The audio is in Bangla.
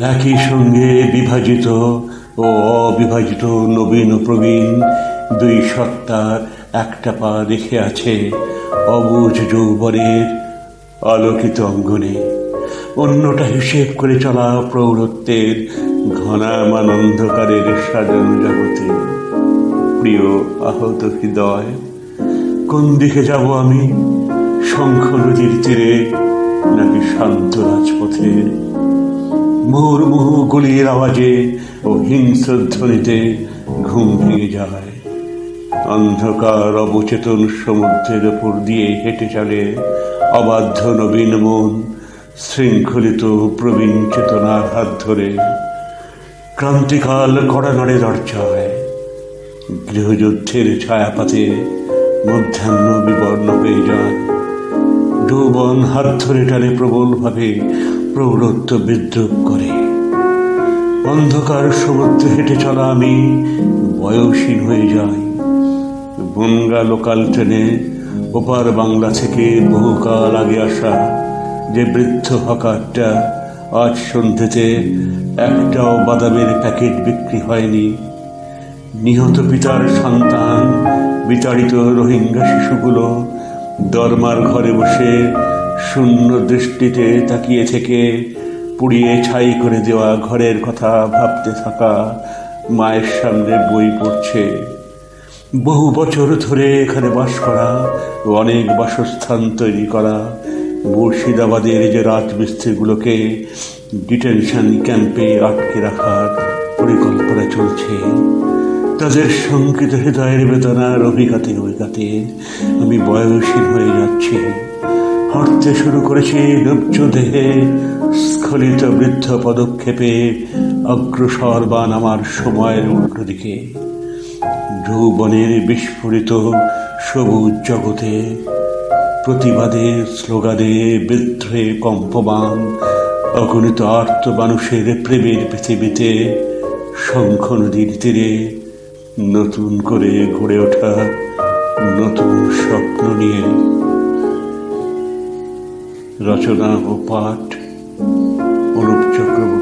একই সঙ্গে বিভাজিত ও অবিভাজিত নবীন ও প্রবীণ দুই সত্তার একটা পা রেখে আছে অবুঝ যৌবনের আলোকিত অঙ্গনে, অন্যটা হিসেব করে চলা প্রৌঢ়ত্বের ঘনামান অন্ধকারের সাজানো জগতে। প্রিয় আহত হৃদয়, কোন দিকে যাব আমি? শঙ্খ নদীর তীরে নাকি শান্ত রাজপথে? মুহুর্মুহু গুলির আওয়াজে ও হিংস্র ধ্বনিতে ঘুম ভেঙে যায়। অন্ধকার অবচেতন সমুদ্রের ওপর দিয়ে হেঁটে চলে অবাধ্য নবীন মন শৃঙ্খলিত প্রবীণ চেতনার হাত ধরে। ক্রান্তিকাল কড়া নাড়ে দরজায়, গৃহযুদ্ধের ছায়াপাতে মধ্যাহ্ন বিবর্ণ হয়ে যায়। যৌবন হাত ধরে টানে প্রবলভাবে, প্রৌঢ়ত্ব বিদ্রুপ করে। অন্ধকার সমুদ্রে হেঁটে চলা আমি বয়সীন হয়ে যাই। বনগা লোকাল ট্রেনে ওপার বাংলা থেকে বহুকাল আগে আসা যে বৃদ্ধ হকারটা আজ সন্ধ্যেতে একটাও বাদামের প্যাকেট বিক্রি হয়নি। নিহত পিতার সন্তান বিতাড়িত রোহিঙ্গা শিশুগুলো দরমার ঘরে বসে শূন্য দৃষ্টিতে তাকিয়ে থেকে পুড়িয়ে ছাই করে দেওয়া ঘরের কথা ভাবতে থাকা মায়ের সামনে বই পড়ছে। বহু বছর ধরে এখানে বাস করা ও অনেক বাসস্থান তৈরি করা মুর্শিদাবাদের যে রাজমিস্ত্রিগুলোকে ডিটেনশন ক্যাম্পে আটকে রাখার পরিকল্পনা চলছে, তাদের শঙ্কিত হৃদয়ের বেদনার অভিঘাতে অভিঘাতে আমি বয়সীন হয়ে যাচ্ছি। হাঁটতে শুরু করেছি নব্য দেহে, স্খলিত বৃদ্ধ পদক্ষেপে অগ্রসর বান আমার সময়ের উল্টো দিকে। যৌবনের বিস্ফোরিত সবুজ জগতে প্রতিবাদে স্লোগানে বিদ্রোহে কম্পমান অগণিত আর্ত মানুষের প্রেমের পৃথিবীতে শঙ্খ নদীর তীরে নতুন করে গড়ে ওঠা নতুন স্বপ্ন নিয়ে। রচনা ও পাঠ অনুপ চক্রবর্তী।